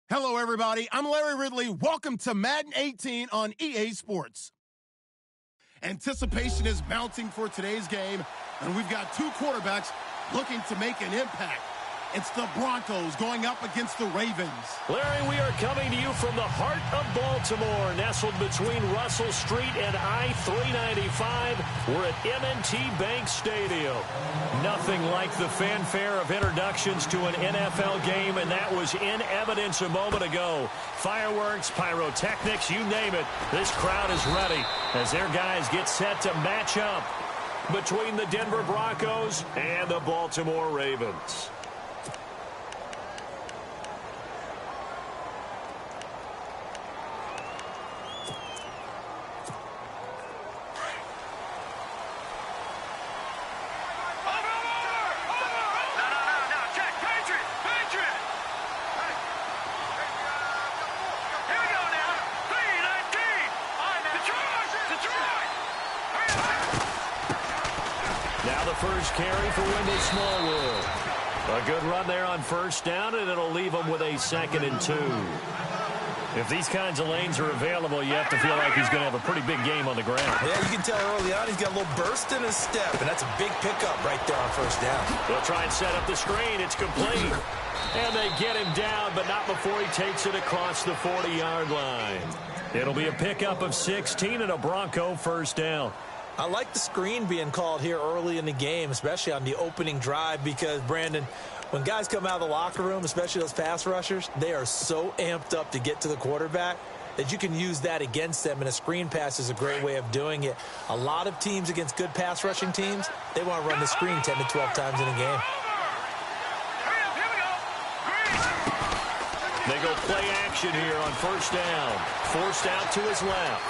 Hello, everybody. I'm Larry Ridley. Welcome to Madden 18 on EA Sports. Anticipation is mounting for today's game, and we've got two quarterbacks looking to make an impact. It's the Broncos going up against the Ravens. Larry, we are coming to you from the heart of Baltimore, nestled between Russell Street and I-395. We're at M&T Bank Stadium. Nothing like the fanfare of introductions to an NFL game, and that was in evidence a moment ago. Fireworks, pyrotechnics, you name it. This crowd is ready as their guys get set to match up between the Denver Broncos and the Baltimore Ravens. First carry for Wendell Smallwood. A good run there on first down, and it'll leave them with a 2nd and 2. If these kinds of lanes are available, you have to feel like he's going to have a pretty big game on the ground. Yeah, you can tell early on he's got a little burst in his step, and that's a big pickup right there on first down. They'll try and set up the screen. It's complete. And they get him down, but not before he takes it across the 40-yard line. It'll be a pickup of 16 and a Bronco first down. I like the screen being called here early in the game, especially on the opening drive, because, Brandon, when guys come out of the locker room, especially those pass rushers, they are so amped up to get to the quarterback that you can use that against them, and a screen pass is a great way of doing it. A lot of teams against good pass rushing teams, they want to run the screen 10 to 12 times in a game. They go play action here on first down. Forced out to his left.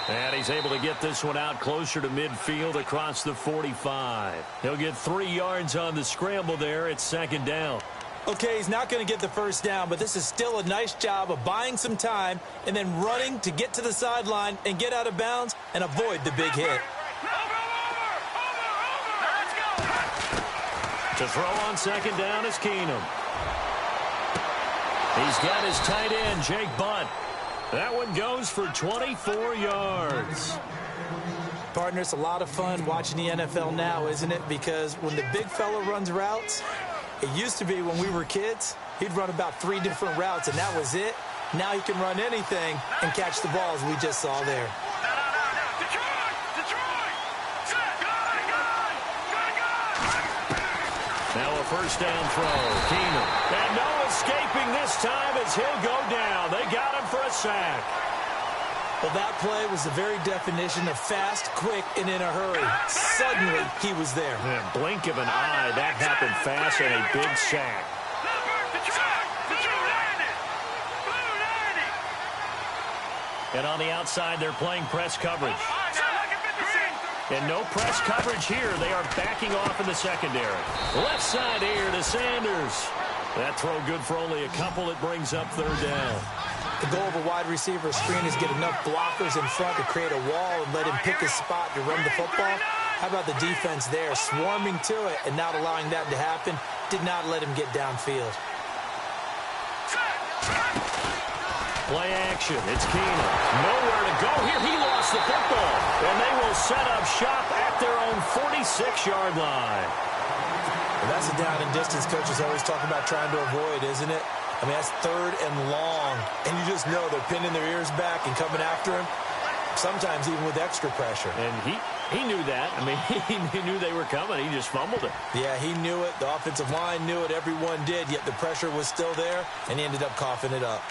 And he's able to get this one out closer to midfield across the 45. He'll get 3 yards on the scramble there. It's 2nd down. Okay, he's not going to get the first down, but this is still a nice job of buying some time and then running to get to the sideline and get out of bounds and avoid the big hit. To throw on 2nd down is Keenum. He's got his tight end, Jake Butt. That one goes for 24 yards. Partner, it's a lot of fun watching the NFL now, isn't it? Because when the big fella runs routes, it used to be when we were kids, he'd run about 3 different routes, and that was it. Now he can run anything and catch the ball, as we just saw there. Now a first down throw. Keenum. And no escaping this time as he'll go down. They got him for a sack. Well, that play was the very definition of fast, quick, and in a hurry. Suddenly, he was there. Yeah, blink of an eye. That happened fast and a big sack. And on the outside, they're playing press coverage. And no press coverage here. They are backing off in the secondary. Left side here to Sanders. That throw good for only a couple. It brings up 3rd down. The goal of a wide receiver screen is get enough blockers in front to create a wall and let him pick his spot to run the football. How about the defense there, swarming to it and not allowing that to happen? Did not let him get downfield. Play action. It's Keenum. Nowhere to go here. He lost the football. And they will set up shop at their own 46-yard line. Well, that's a down and distance coaches always talk about trying to avoid, isn't it? I mean, that's 3rd and long. And you just know they're pinning their ears back and coming after him, sometimes even with extra pressure. And he knew that. I mean, he knew they were coming. He just fumbled it. Yeah, he knew it. The offensive line knew it. Everyone did, yet the pressure was still there, and he ended up coughing it up.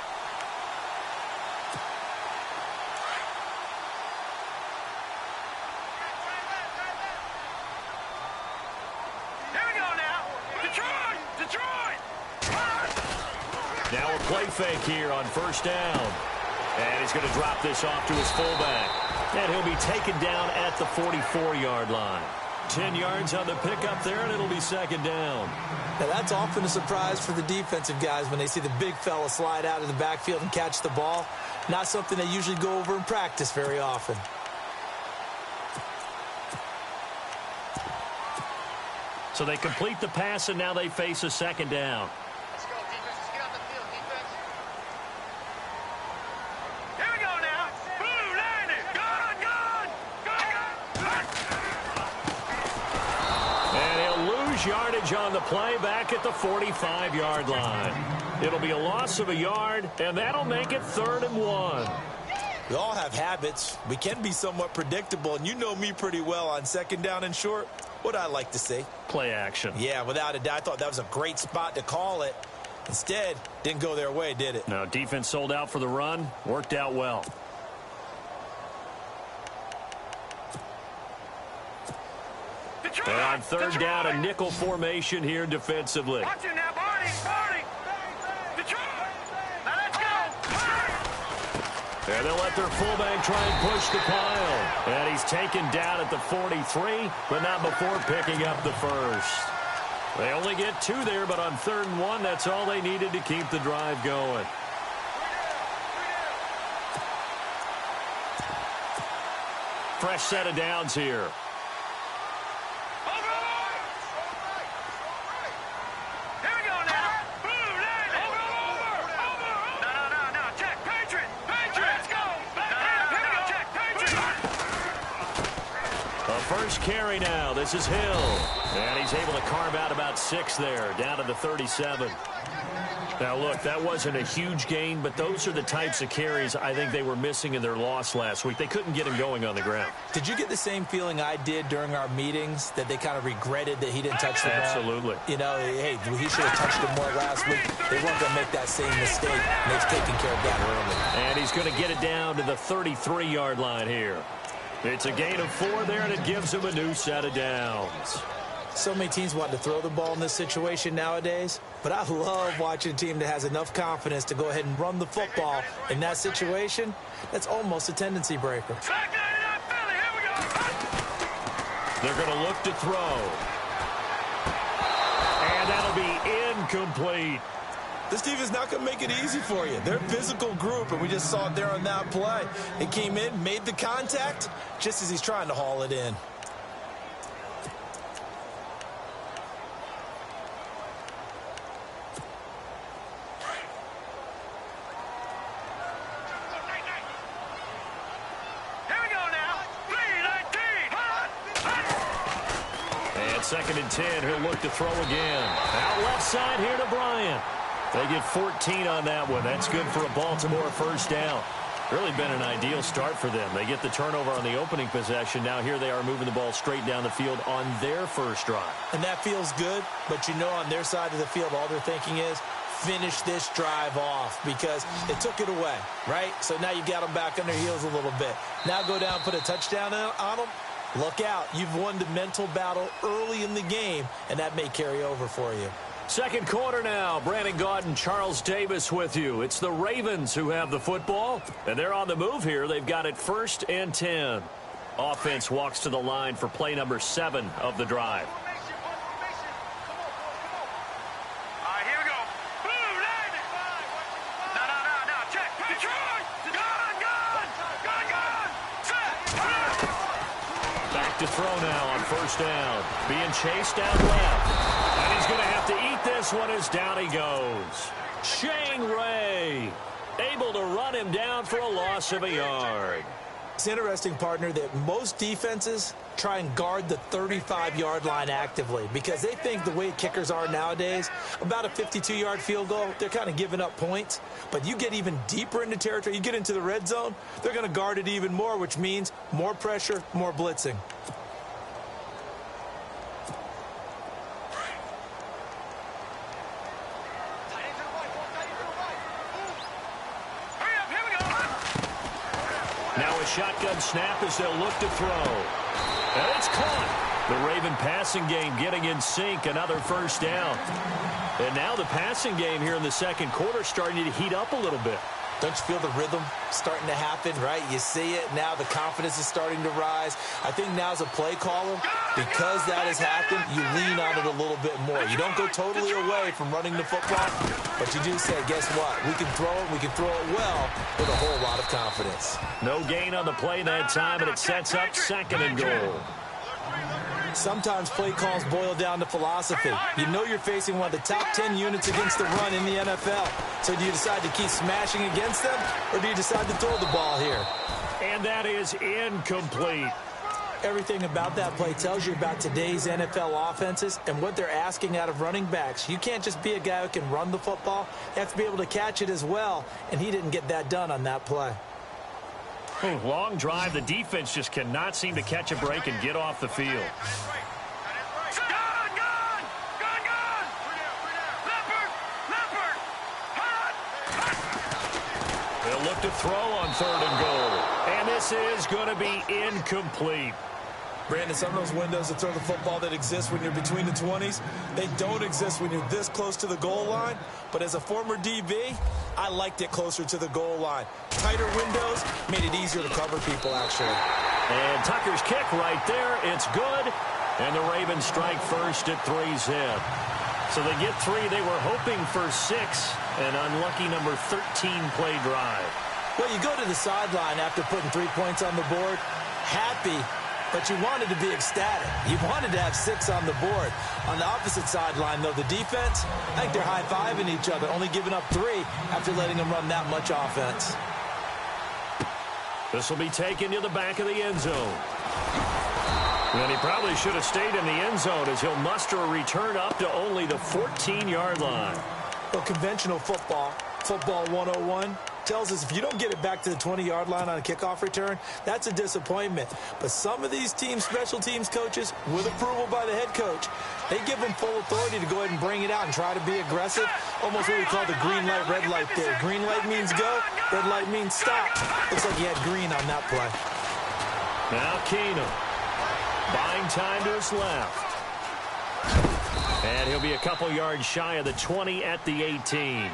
Now a play fake here on first down. And he's going to drop this off to his fullback. And he'll be taken down at the 44-yard line. 10 yards on the pickup there, and it'll be 2nd down. Now, that's often a surprise for the defensive guys when they see the big fella slide out of the backfield and catch the ball. Not something they usually go over in practice very often. So they complete the pass, and now they face a 2nd down. Let's go, defense. yardage on the play back at the 45-yard line. It'll be a loss of a yard, and that'll make it 3rd and 1. We all have habits. We can be somewhat predictable, and you know me pretty well on 2nd down and short. What I like to see? Play action. Yeah, without a doubt. I thought that was a great spot to call it. Instead, didn't go their way, did it? No, defense sold out for the run. Worked out well. And on 3rd down, a nickel formation here defensively. Watch it now, Barney. Detroit. Now let's go. And they'll let their fullback try and push the pile. And he's taken down at the 43, but not before picking up the first. They only get 2 there, but on 3rd and 1, that's all they needed to keep the drive going. Fresh set of downs here. First carry now. This is Hill. And he's able to carve out about 6 there, down to the 37. Now, look, that wasn't a huge gain, but those are the types of carries I think they were missing in their loss last week. They couldn't get him going on the ground. Did you get the same feeling I did during our meetings, that they kind of regretted that he didn't touch the ball? Absolutely. You know, hey, he should have touched it more last week. They weren't going to make that same mistake, and they've taken care of that early. And he's going to get it down to the 33-yard line here. It's a gain of 4 there, and it gives him a new set of downs. So many teams want to throw the ball in this situation nowadays, but I love watching a team that has enough confidence to go ahead and run the football in that situation. That's almost a tendency breaker. They're going to look to throw. And that'll be incomplete. This team is not going to make it easy for you. They're a physical group, and we just saw it there on that play. It came in, made the contact, just as he's trying to haul it in. And 2nd and 10, he'll look to throw again. Out left side here to Bryant. They get 14 on that one. That's good for a Baltimore first down. Really been an ideal start for them. They get the turnover on the opening possession. Now here they are moving the ball straight down the field on their first drive. And that feels good, but you know on their side of the field, all they're thinking is finish this drive off because it took it away, right? So now you got them back on their heels a little bit. Now go down, put a touchdown on them. Look out. You've won the mental battle early in the game, and that may carry over for you. 2nd quarter now. Brandon Gaud and Charles Davis with you. It's the Ravens who have the football, and they're on the move here. They've got it 1st and 10. Offense walks to the line for play number 7 of the drive. To throw now on 1st down. Being chased out left. And he's going to have to eat this one as down he goes. Shane Ray able to run him down for a loss of a yard. It's interesting, partner, that most defenses try and guard the 35-yard line actively because they think the way kickers are nowadays, about a 52-yard field goal, they're kind of giving up points. But you get even deeper into territory, you get into the red zone, they're going to guard it even more, which means more pressure, more blitzing. Now a shotgun snap as they'll look to throw. And it's caught. The Raven passing game getting in sync. Another first down. And now the passing game here in the 2nd quarter starting to heat up a little bit. Don't you feel the rhythm starting to happen, right? You see it. Now the confidence is starting to rise. I think now as a play caller, because that has happened, you lean on it a little bit more. You don't go totally away from running the football, but you do say, guess what? We can throw it. We can throw it well with a whole lot of confidence. No gain on the play that time, and it sets up 2nd and goal. Sometimes play calls boil down to philosophy. You know you're facing one of the top 10 units against the run in the NFL. So do you decide to keep smashing against them, or do you decide to throw the ball here? And that is incomplete. Everything about that play tells you about today's NFL offenses and what they're asking out of running backs. You can't just be a guy who can run the football. You have to be able to catch it as well, and he didn't get that done on that play. Long drive. The defense just cannot seem to catch a break and get off the field. They'll look to throw on 3rd and goal. And this is going to be incomplete. Brandon, some of those windows to throw the football that exist when you're between the 20s, they don't exist when you're this close to the goal line. But as a former DB, I liked it closer to the goal line. Tighter windows made it easier to cover people, actually. And Tucker's kick right there. It's good. And the Ravens strike first at 3-zip. So they get 3. They were hoping for 6. An unlucky number 13 play drive. Well, you go to the sideline after putting 3 points on the board, happy, but you wanted to be ecstatic. You wanted to have 6 on the board. On the opposite sideline, though, the defense, I think they're high-fiving each other, only giving up 3 after letting them run that much offense. This will be taken to the back of the end zone. And he probably should have stayed in the end zone as he'll muster a return up to only the 14-yard line. Well, conventional football 101, tells us if you don't get it back to the 20-yard line on a kickoff return, that's a disappointment. But some of these teams, special teams coaches, with approval by the head coach, they give them full authority to go ahead and bring it out and try to be aggressive. Almost what we call the green light, red light there. Green light means go, red light means stop. Looks like he had green on that play. Now Keenum buying time to his left. And he'll be a couple yards shy of the 20 at the 18.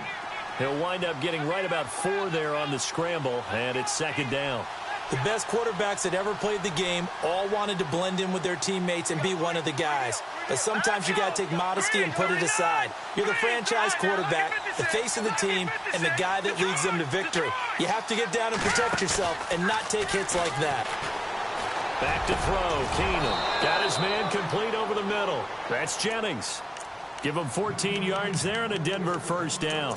He'll wind up getting right about 4 there on the scramble, and it's 2nd down. The best quarterbacks that ever played the game all wanted to blend in with their teammates and be one of the guys. But sometimes you got to take modesty and put it aside. You're the franchise quarterback, the face of the team, and the guy that leads them to victory. You have to get down and protect yourself and not take hits like that. Back to throw. Keenum got his man complete over the middle. That's Jennings. Give him 14 yards there and a Denver 1st down.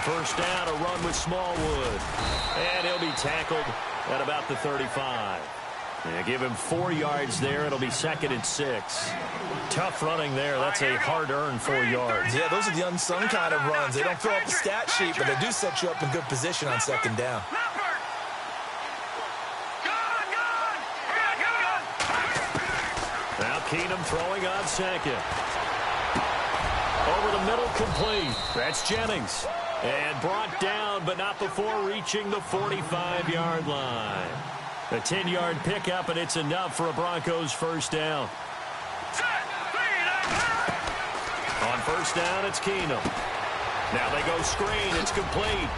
First down, a run with Smallwood. And he'll be tackled at about the 35. Yeah, give him 4 yards there. It'll be 2nd and 6. Tough running there. That's a hard-earned 4 yards. Yeah, those are the unsung kind of runs. They don't fill up the stat sheet, but they do set you up in good position on 2nd down. Now Keenum throwing on 2nd. Over the middle, complete. That's Jennings. And brought down, but not before reaching the 45-yard line. A 10-yard pickup, and it's enough for a Broncos 1st down. On 1st down, it's Keenum. Now they go screen. It's complete.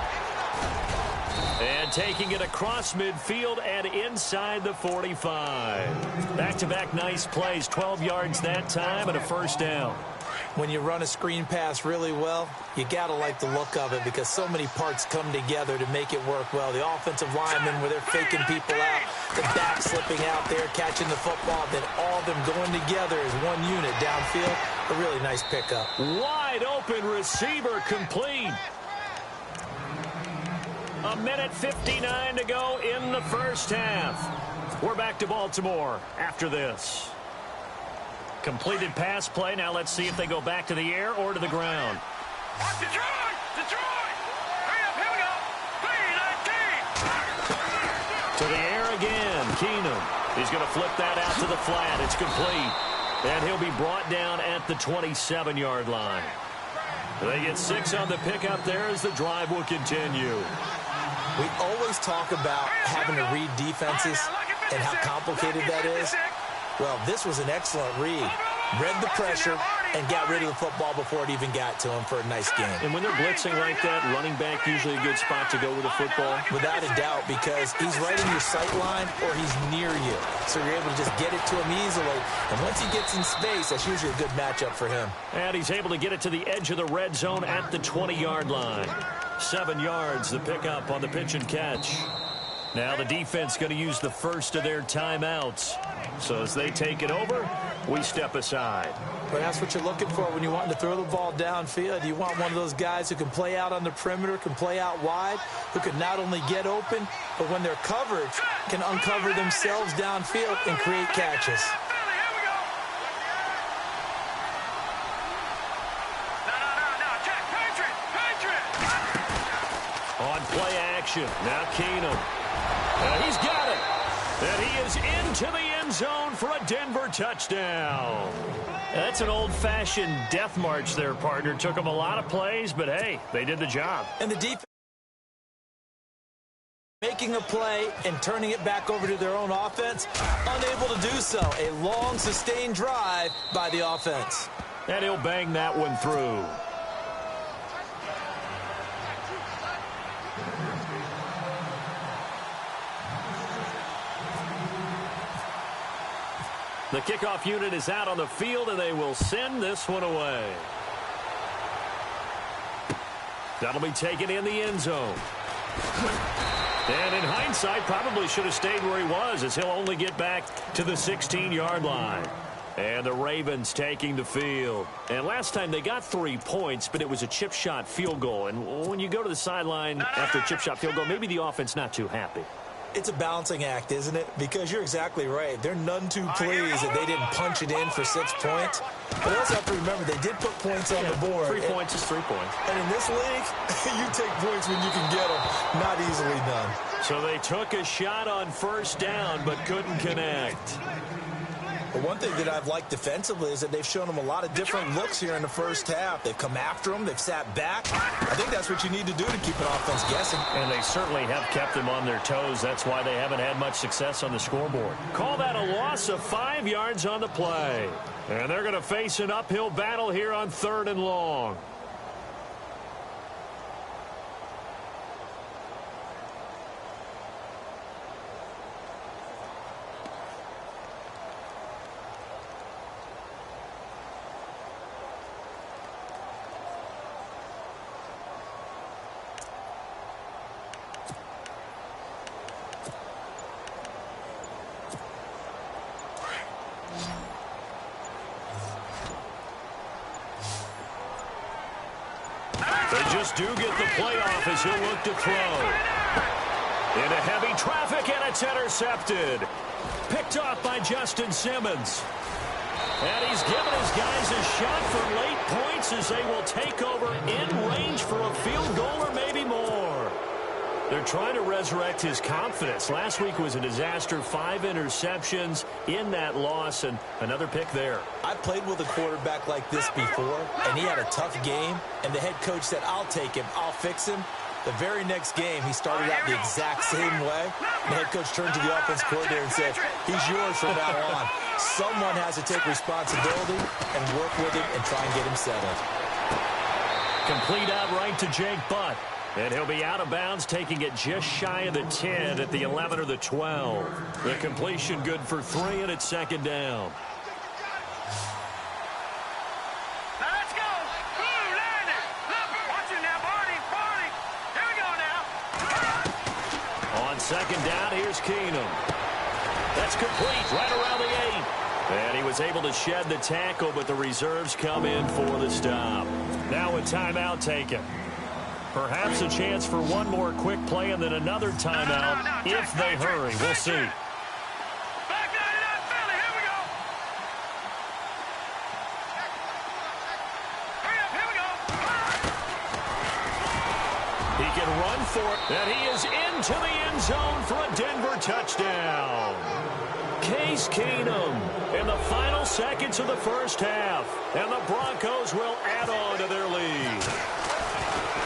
And taking it across midfield and inside the 45. Back-to-back nice plays. 12 yards that time and a 1st down. When you run a screen pass really well, you got to like the look of it because so many parts come together to make it work well. The offensive linemen where they're faking people out, the back slipping out there, catching the football, then all of them going together as one unit downfield. A really nice pickup. Wide open receiver complete. 1:59 to go in the 1st half. We're back to Baltimore after this. Completed pass play. Now let's see if they go back to the air or to the ground. Detroit! Detroit! Hurry up, here we go! 3-19! To the air again. Keenum. He's going to flip that out to the flat. It's complete. And he'll be brought down at the 27-yard line. They get 6 on the pickup there as the drive will continue. We always talk about having to read defenses and how complicated that is. Well, this was an excellent read. Read the pressure and got rid of the football before it even got to him for a nice game. And when they're blitzing like that, running back usually a good spot to go with the football. Without a doubt, because he's right in your sight line or he's near you. So you're able to just get it to him easily. And once he gets in space, that's usually a good matchup for him. And he's able to get it to the edge of the red zone at the 20-yard line. 7 yards, the pickup on the pitch and catch. Now the defense going to use the first of their timeouts. So as they take it over, we step aside. But that's what you're looking for when you want to throw the ball downfield. You want one of those guys who can play out on the perimeter, can play out wide, who can not only get open, but when they're covered, can uncover themselves downfield and create catches. On play action, now Keenum. He's got it. And he is into the end zone for a Denver touchdown. That's an old-fashioned death march there, partner. Took them a lot of plays, but hey, they did the job. And the defense making a play and turning it back over to their own offense, unable to do so. A long, sustained drive by the offense. And he'll bang that one through. The kickoff unit is out on the field, and they will send this one away. That'll be taken in the end zone. And in hindsight, probably should have stayed where he was, as he'll only get back to the 16-yard line. And the Ravens taking the field. And last time they got 3 points, but it was a chip shot field goal. And when you go to the sideline after a chip shot field goal, maybe the offense not too happy. It's a balancing act, isn't it? Because you're exactly right. They're none too pleased that they didn't punch it in for 6 points. But they also have to remember they did put points on the board. 3 points is 3 points. And in this league, you take points when you can get them. Not easily done. So they took a shot on first down but couldn't connect. But one thing that I've liked defensively is that they've shown them a lot of different looks here in the first half. They've come after them. They've sat back. I think that's what you need to do to keep an offense guessing. And they certainly have kept them on their toes. That's why they haven't had much success on the scoreboard. Call that a loss of 5 yards on the play. And they're going to face an uphill battle here on 3rd and long. They just do get the playoff as he'll look to throw. Into heavy traffic, and it's intercepted. Picked off by Justin Simmons. And he's given his guys a shot for late points as they will take over in range for a field goal or maybe more. They're trying to resurrect his confidence. Last week was a disaster. 5 interceptions in that loss, and another pick there. I played with a quarterback like this before, and he had a tough game, and the head coach said, I'll take him, I'll fix him. The very next game, he started out the exact same way. The head coach turned to the offense coordinator and said, he's yours from now on. Someone has to take responsibility and work with him and try and get him settled. Complete out right to Jake Butt. And he'll be out of bounds, taking it just shy of the 10 at the 11 or the 12. The completion good for 3, and it's 2nd down. Now let's go. Ooh, landed. Watch it now, Barney. Barney. Here we go now. On 2nd down, here's Keenum. That's complete right around the 8. And he was able to shed the tackle, but the reserves come in for the stop. Now a timeout taken. Perhaps a chance for one more quick play and then another timeout if they hurry. We'll see. Back 99 Philly. Here we go. Hurry up. Here we go. He can run for it. And he is into the end zone for a Denver touchdown. Case Keenum in the final seconds of the first half. And the Broncos will add on to their lead.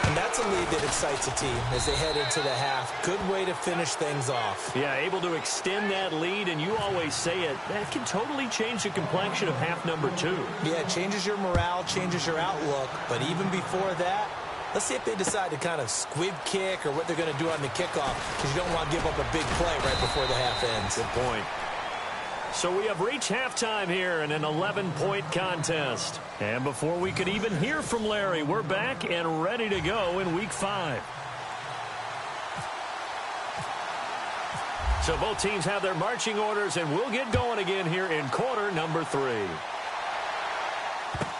And that's a lead that excites a team as they head into the half. Good way to finish things off. Yeah, able to extend that lead, and you always say it, that can totally change the complexion of half number 2. Yeah, it changes your morale, changes your outlook. But even before that, let's see if they decide to kind of squib kick or what they're going to do on the kickoff, because you don't want to give up a big play right before the half ends. Good point. So we have reached halftime here in an 11-point contest. And before we could even hear from Larry, we're back and ready to go in Week 5. So both teams have their marching orders, and we'll get going again here in quarter number 3.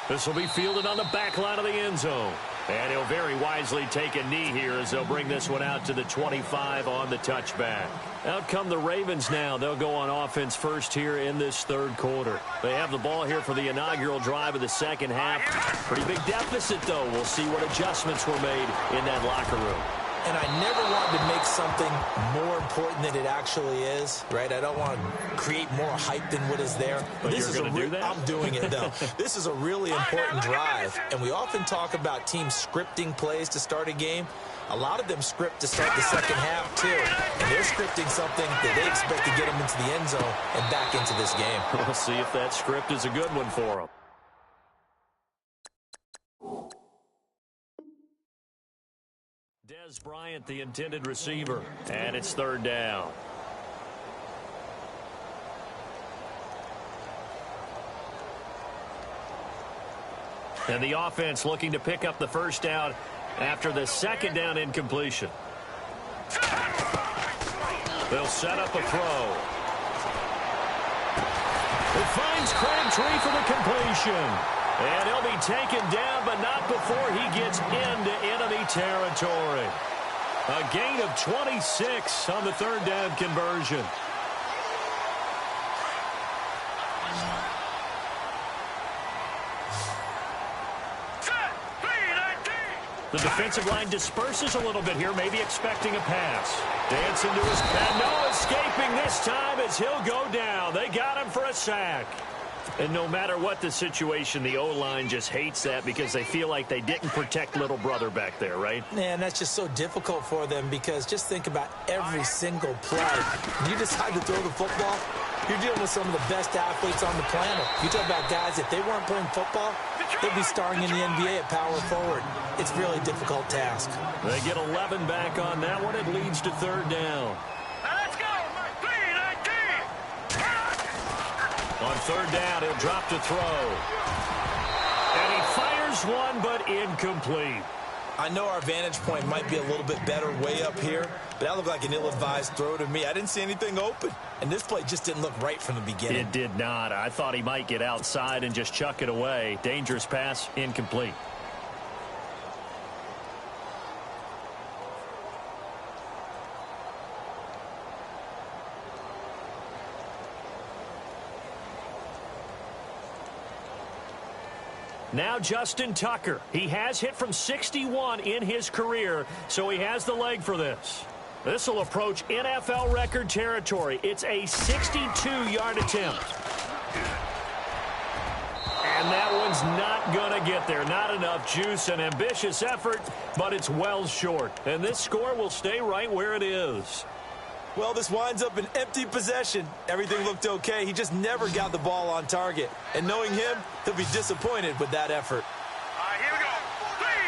This will be fielded on the back line of the end zone. And he'll very wisely take a knee here as they'll bring this one out to the 25 on the touchback. Out come the Ravens now. They'll go on offense first here in this third quarter. They have the ball here for the inaugural drive of the second half. Pretty big deficit, though. We'll see what adjustments were made in that locker room. And I never wanted to make something more important than it actually is, right? I don't want to create more hype than what is there. But this you're is going to do that? I'm doing it, though. This is a really important drive. And we often talk about teams scripting plays to start a game. A lot of them script to start the second half, too. And they're scripting something that they expect to get them into the end zone and back into this game. We'll see if that script is a good one for them. Dez Bryant, the intended receiver, and it's third down. And the offense looking to pick up the first down after the second down incompletion. They'll set up a throw. It finds Crabtree for the completion. And he'll be taken down, but not before he gets into enemy territory. A gain of 26 on the third down conversion. The defensive line disperses a little bit here, maybe expecting a pass. Dancing to his pad. No escaping this time as he'll go down. They got him for a sack. And no matter what the situation, the O-line just hates that because they feel like they didn't protect little brother back there, right? Man, that's just so difficult for them because just think about every single play. When you decide to throw the football, you're dealing with some of the best athletes on the planet. You talk about guys, if they weren't playing football, they'd be starring in the NBA at power forward. It's a really difficult task. They get 11 back on that one. It leads to third down. Let's go. On third down, he'll drop to throw. And he fires one, but incomplete. I know our vantage point might be a little bit better way up here, but that looked like an ill-advised throw to me. I didn't see anything open, and this play just didn't look right from the beginning. It did not. I thought he might get outside and just chuck it away. Dangerous pass, incomplete. Now Justin Tucker. He has hit from 61 in his career, so he has the leg for this. This will approach NFL record territory. It's a 62-yard attempt. And that one's not going to get there. Not enough juice, an ambitious effort, but it's well short. And this score will stay right where it is. Well, this winds up an empty possession. Everything looked okay. He just never got the ball on target. And knowing him, he'll be disappointed with that effort. All right, here we go. 3-19.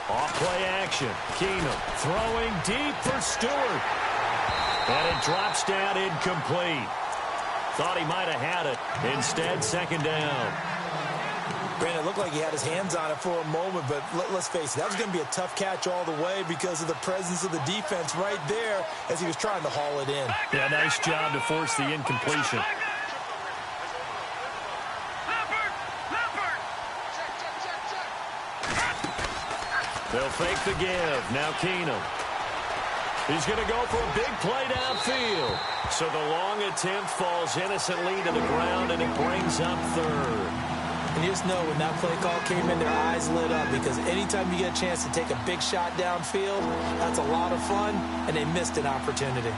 Over. Off-play action. Keenum throwing deep for Stewart. And it drops down incomplete. Thought he might have had it. Instead, second down. Brandon, it looked like he had his hands on it for a moment, but let's face it, that was going to be a tough catch all the way because of the presence of the defense right there as he was trying to haul it in. Yeah, nice job to force the incompletion. They'll fake the give. Now Keenum. He's going to go for a big play downfield. So the long attempt falls innocently to the ground, and it brings up third. And you just know when that play call came in, their eyes lit up because anytime you get a chance to take a big shot downfield, that's a lot of fun, and they missed an opportunity.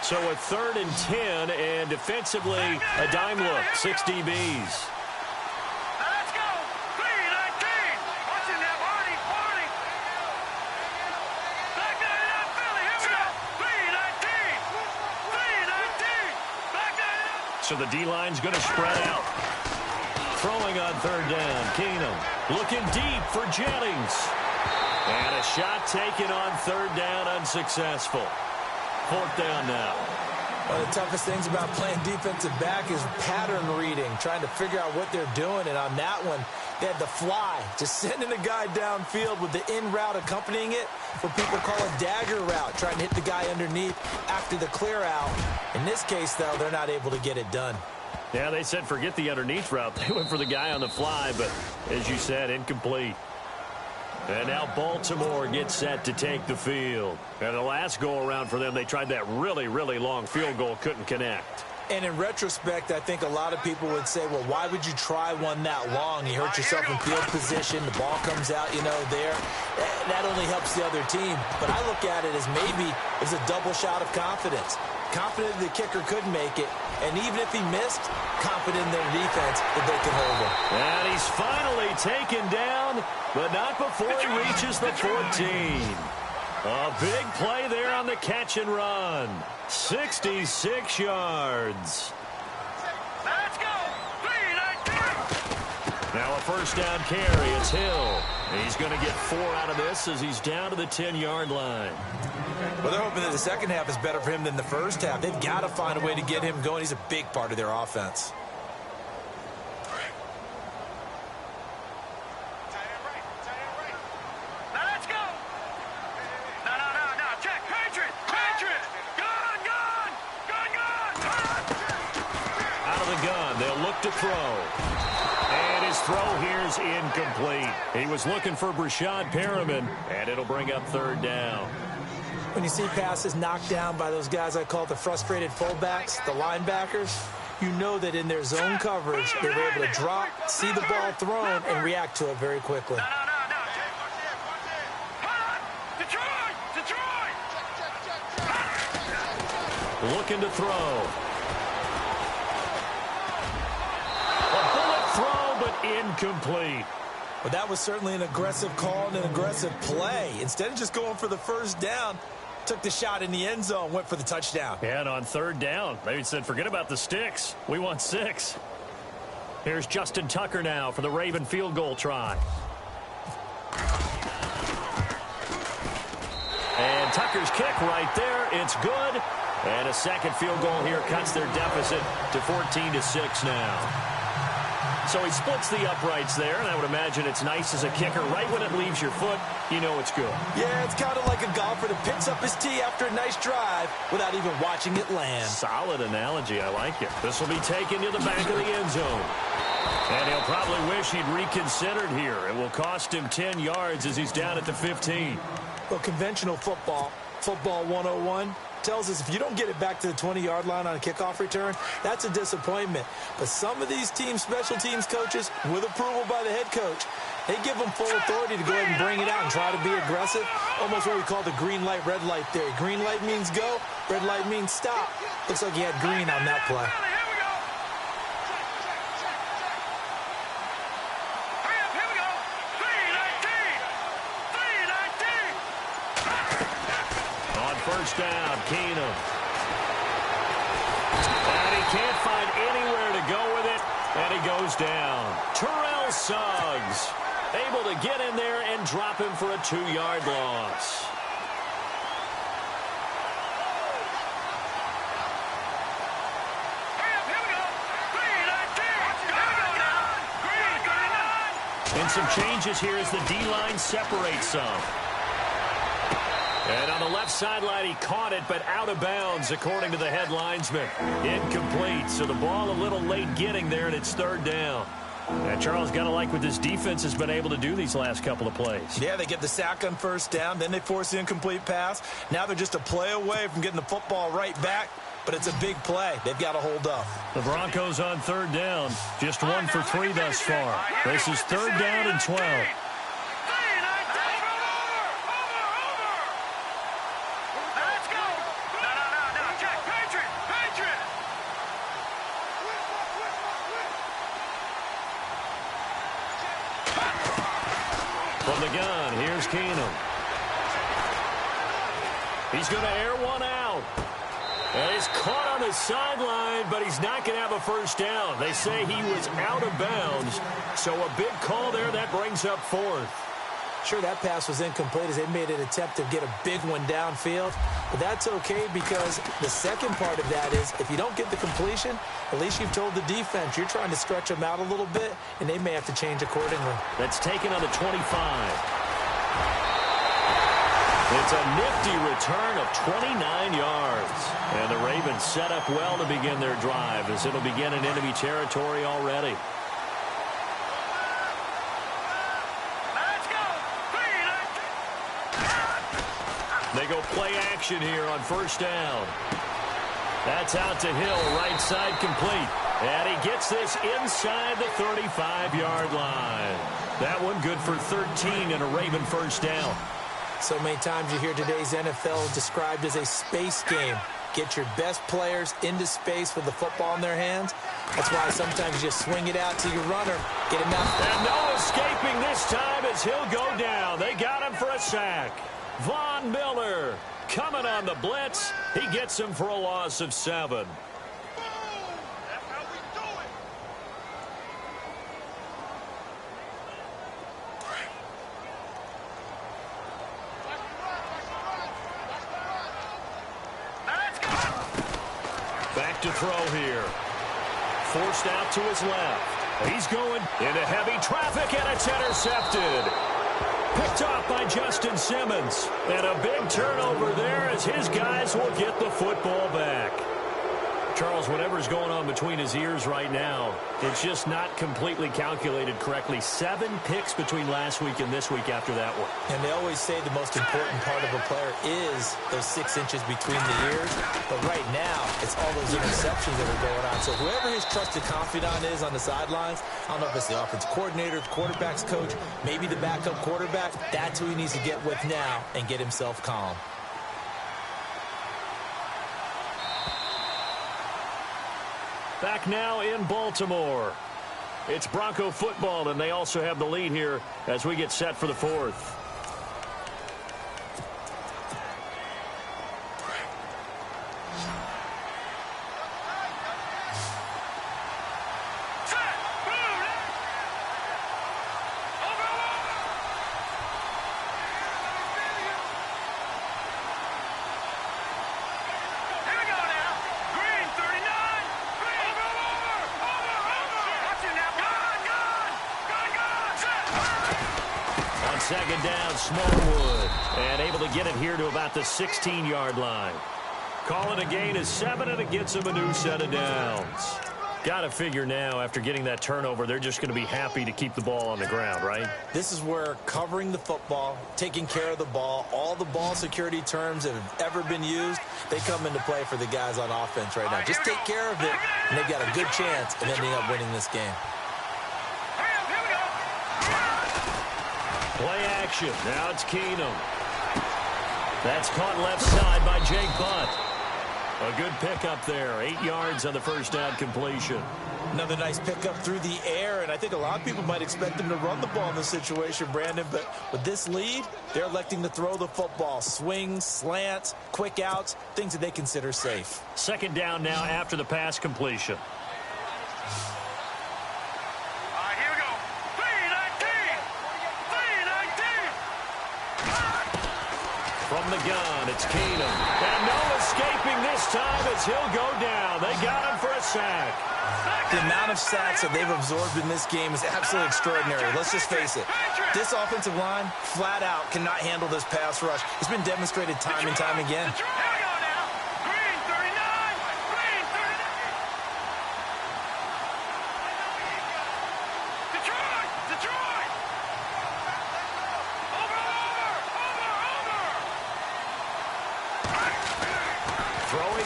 So a 3rd and 10, and defensively, a dime look, 6 DBs. Let's go. 3-19. Watch him now, Barney. Back down in that Philly. Here we go. 3-19. Back down. So the D-line's going to spread out. Throwing on third down, Keenum looking deep for Jennings. And a shot taken on third down, unsuccessful. 4th down now. One of the toughest things about playing defensive back is pattern reading, trying to figure out what they're doing. And on that one, They had the fly, just sending a guy downfield with the in route accompanying it, what people call a dagger route, trying to hit the guy underneath after the clear out. In this case, though, they're not able to get it done. Yeah, they said forget the underneath route. They went for the guy on the fly, but as you said, incomplete. And now Baltimore gets set to take the field. And the last go-around for them, they tried that really, really long field goal, couldn't connect. And in retrospect, I think a lot of people would say, well, why would you try one that long? You hurt yourself in field position. The ball comes out, there. That only helps the other team. But I look at it as maybe it's a double shot of confidence. Confident the kicker could make it. And even if he missed, confident in their defense that they can hold him. And he's finally taken down, but not before he reaches the 14. A big play there on the catch and run. 66 yards. Let's go. 3-19. Now a first down carry. It's Hill. He's going to get 4 out of this as he's down to the 10-yard line. Well, they're hoping that the second half is better for him than the first half. They've got to find a way to get him going. He's a big part of their offense. To throw. And his throw here is incomplete. He was looking for Brashad Perriman, and it'll bring up third down. When you see passes knocked down by those guys I call the frustrated fullbacks, the linebackers, you know that in their zone coverage, they were able to drop, see the ball thrown, and react to it very quickly. Looking to throw. Incomplete. Well, that was certainly an aggressive call and an aggressive play. Instead of just going for the first down, took the shot in the end zone, went for the touchdown. And on third down, they said, forget about the sticks. We want 6. Here's Justin Tucker now for the Raven field goal try. And Tucker's kick right there. It's good. And a second field goal here cuts their deficit to 14-6 now. So he splits the uprights there, and I would imagine it's nice as a kicker. Right when it leaves your foot, you know it's good. Yeah, it's kind of like a golfer that picks up his tee after a nice drive without even watching it land. Solid analogy. I like it. This will be taken to the back of the end zone. And he'll probably wish he'd reconsidered here. It will cost him 10 yards as he's down at the 15. Well, conventional football 101, tells us if you don't get it back to the 20-yard line on a kickoff return, that's a disappointment. But some of these team special teams coaches, with approval by the head coach, they give them full authority to go ahead and bring it out and try to be aggressive. Almost what we call the green light, red light theory. Green light means go, red light means stop. Looks like he had green on that play. First down, Keenum. And he can't find anywhere to go with it, and he goes down. Terrell Suggs able to get in there and drop him for a 2-yard loss. And some changes here as the D-line separates some. And on the left sideline, he caught it, but out of bounds, according to the head linesman. Incomplete, so the ball a little late getting there, and it's third down. And Charles, got to like what this defense has been able to do these last couple of plays. Yeah, they get the sack on first down, then they force the incomplete pass. Now they're just a play away from getting the football right back, but it's a big play. They've got to hold up. The Broncos on third down, just 1 for 3 thus far. This is third down and 12. From the gun, here's Keenum. He's going to air one out. And he's caught on the sideline, but he's not going to have a first down. They say he was out of bounds, so a big call there. That brings up fourth. Sure, that pass was incomplete as they made an attempt to get a big one downfield. But that's okay because the second part of that is if you don't get the completion, at least you've told the defense you're trying to stretch them out a little bit, and they may have to change accordingly. That's taken on the 25. It's a nifty return of 29 yards. And the Ravens set up well to begin their drive as it'll begin in enemy territory already. Let's go. They go play action here on first down. That's out to Hill, right side complete. And he gets this inside the 35-yard line. That one good for 13 and a Raven first down. So many times you hear today's NFL described as a space game. Get your best players into space with the football in their hands. That's why sometimes you just swing it out to your runner. Get him out. And no escaping this time as he'll go down. They got him for a sack. Von Miller coming on the blitz. He gets him for a loss of 7. Back to throw here. Forced out to his left. He's going into heavy traffic, and it's intercepted. Picked off by Justin Simmons. And a big turnover there as his guys will get the football back. Charles, whatever's going on between his ears right now, it's just not completely calculated correctly. 7 picks between last week and this week after that one. And they always say the most important part of a player is those 6 inches between the ears. But right now, it's all those interceptions that are going on. So whoever his trusted confidant is on the sidelines, I don't know if it's the offensive coordinator, the quarterback's coach, maybe the backup quarterback, that's who he needs to get with now and get himself calm. Back now in Baltimore. It's Bronco football, and they also have the lead here as we get set for the 4th. Second down, Smallwood, and able to get it here to about the 16-yard line. Calling a gain of 7, and it gets him a new set of downs. Got to figure now, after getting that turnover, they're just going to be happy to keep the ball on the ground, right? This is where covering the football, taking care of the ball, all the ball security terms that have ever been used, they come into play for the guys on offense right now. Just take care of it, and they've got a good chance of ending up winning this game. Play action. Now it's Keenum. That's caught left side by Jake Butt. A good pickup there. 8 yards on the first down completion. Another nice pickup through the air, and I think a lot of people might expect them to run the ball in this situation, Brandon, but with this lead, they're electing to throw the football. Swings, slants, quick outs, things that they consider safe. Second down now after the pass completion. From the gun, it's Keenum. And no escaping this time as he'll go down. They got him for a sack. The amount of sacks that they've absorbed in this game is absolutely extraordinary. Let's just face it. This offensive line, flat out, cannot handle this pass rush. It's been demonstrated time and time again.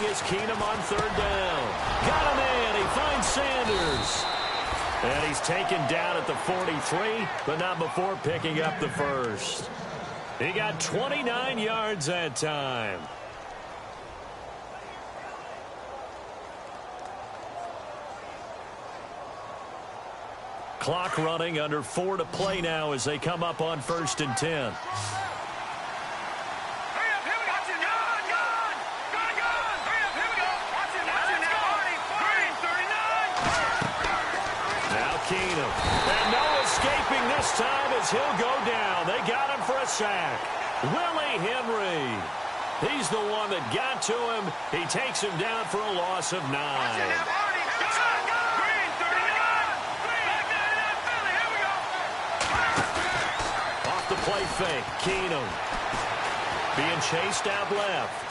Is Keenum on third down. Got him in. He finds Sanders. And he's taken down at the 43, but not before picking up the first. He got 29 yards that time. Clock running, under 4 to play now as they come up on 1st and 10. Keenum. And no escaping this time as he'll go down. They got him sack. Willie Henry. He's the one that got to him. He takes him down for a loss of 9. Off the play fake, Keenum. Being chased out left.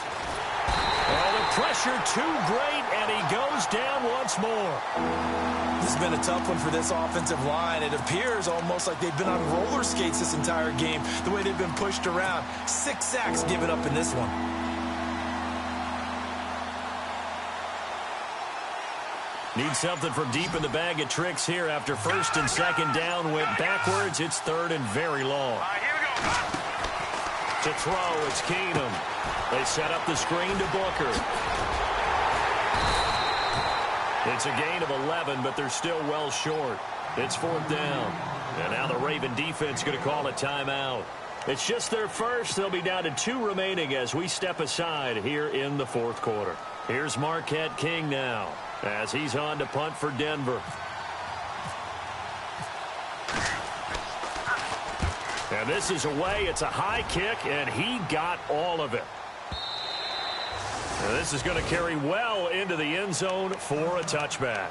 Oh, the pressure too great, and he goes down once more. This has been a tough one for this offensive line. It appears almost like they've been on roller skates this entire game, the way they've been pushed around. 6 sacks given up in this one. Need something from deep in the bag of tricks here after first and second down went backwards. It's third and very long. Here we go. To throw, it's Keenum. They set up the screen to Booker. It's a gain of 11, but they're still well short. It's 4th down. And now the Raven defense going to call a timeout. It's just their first. They'll be down to 2 remaining as we step aside here in the 4th quarter. Here's Marquette King now as he's on to punt for Denver. And this is away. It's a high kick, and he got all of it. And this is going to carry well into the end zone for a touchback.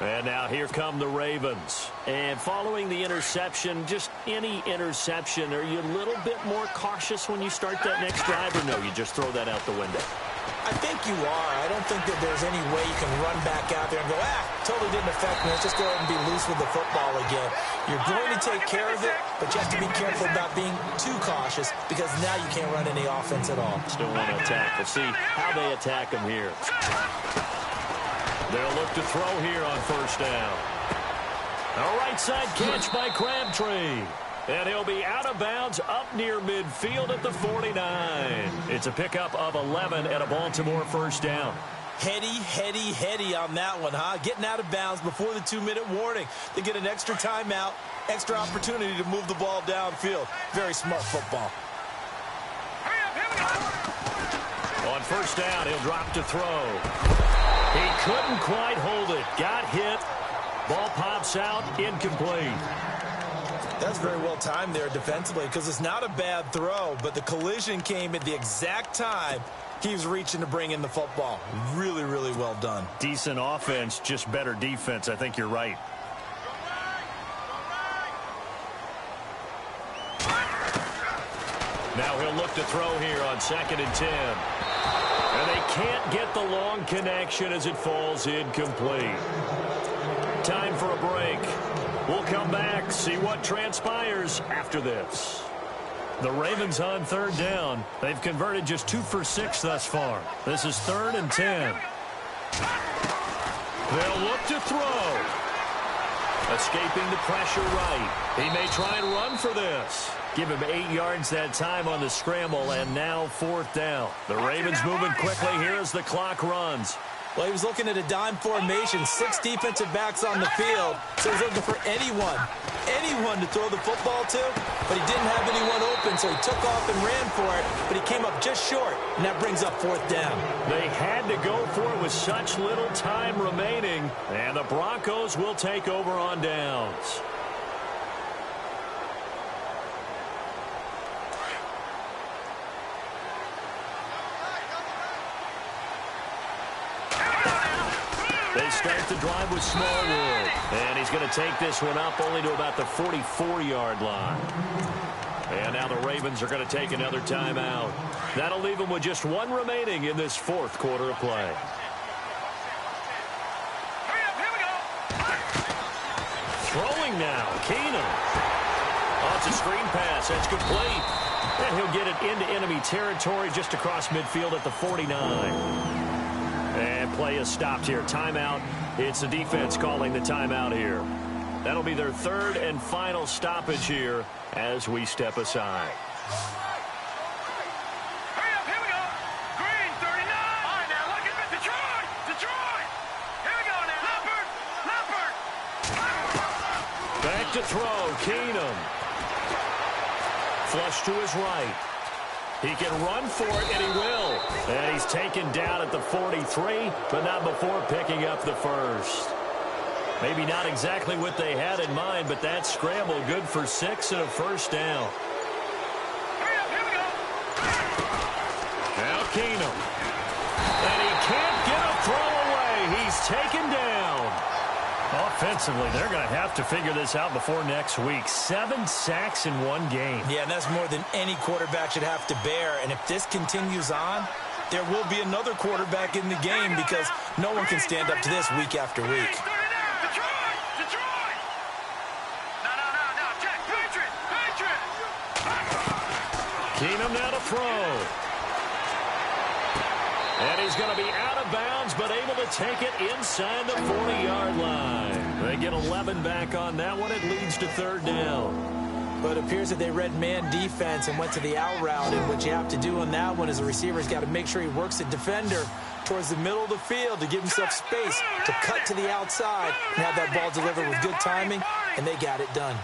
And now here come the Ravens. And following the interception, just any interception, are you a little bit more cautious when you start that next drive, or no, you just throw that out the window? I think you are. I don't think that there's any way you can run back out there and go, totally didn't affect me. Let's just go ahead and be loose with the football again. You're going to take care of it, but you have to be careful about being too cautious because now you can't run any offense at all. Still want to attack. We'll see how they attack him here. They'll look to throw here on first down. A right side catch by Crabtree. And he'll be out of bounds up near midfield at the 49. It's a pickup of 11 and a Baltimore first down. Heady on that one, huh? Getting out of bounds before the 2-minute warning. They get an extra timeout, extra opportunity to move the ball downfield. Very smart football. On first down, he'll drop to throw. He couldn't quite hold it. Got hit. Ball pops out, incomplete. That's very well timed there defensively because it's not a bad throw, but the collision came at the exact time he was reaching to bring in the football. Really, really well done. Decent offense, just better defense. I think you're right. Now he'll look to throw here on 2nd and 10. And they can't get the long connection as it falls incomplete. Time for a break. We'll come back, see what transpires after this. The Ravens on 3rd down. They've converted just 2 for 6 thus far. This is 3rd and 10. They'll look to throw. Escaping the pressure right. He may try and run for this. Give him 8 yards that time on the scramble, and now 4th down. The Ravens moving quickly here as the clock runs. Well, he was looking at a dime formation, 6 defensive backs on the field. So he's looking for anyone to throw the football to, but he didn't have anyone open, so he took off and ran for it, but he came up just short, and that brings up 4th down. They had to go for it with such little time remaining, and the Broncos will take over on downs. They start the drive with Smallwood. And he's going to take this one up only to about the 44-yard line. And now the Ravens are going to take another timeout. That'll leave them with just 1 remaining in this 4th quarter of play. Throwing now, Keenum. Oh, it's a screen pass. That's complete. And he'll get it into enemy territory just across midfield at the 49. And play is stopped here. Timeout. It's the defense calling the timeout here. That'll be their 3rd and final stoppage here as we step aside. Hurry up, here we go. Green, 39. All right, now look at Detroit. Here we go now. Leopard. Back to throw. Keenum. Flush to his right. He can run for it, and he will. And he's taken down at the 43, but not before picking up the first. Maybe not exactly what they had in mind, but that scramble good for 6 and a first down. Keenum. And he can't get a throw away. He's taken down. Offensively, they're going to have to figure this out before next week. 7 sacks in one game. Yeah, and that's more than any quarterback should have to bear. And if this continues on, there will be another quarterback in the game because no one can stand up to this week after week. Keenum now to throw. And he's going to be out of bounds, but able to take it inside the 40-yard line. They get 11 back on that one. It leads to 3rd down. But it appears that they read man defense and went to the out route. And what you have to do on that one is the receiver's got to make sure he works the defender towards the middle of the field to give himself space to cut to the outside and have that ball delivered with good timing, and they got it done.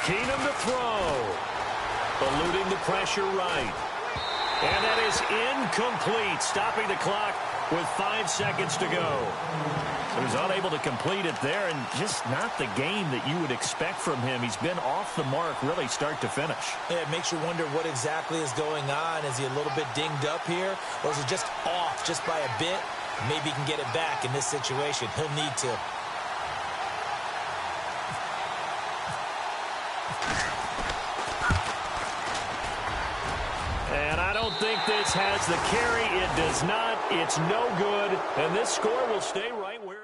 Keenum to throw. Eluding the pressure right. And that is incomplete, stopping the clock with 5 seconds to go. So he's unable to complete it there, and just not the game that you would expect from him. He's been off the mark really start to finish. Yeah, it makes you wonder what exactly is going on. Is he a little bit dinged up here, or is he just off just by a bit? Maybe he can get it back in this situation. He'll need to. And I don't think this has the carry. It does not. It's no good. And this score will stay right where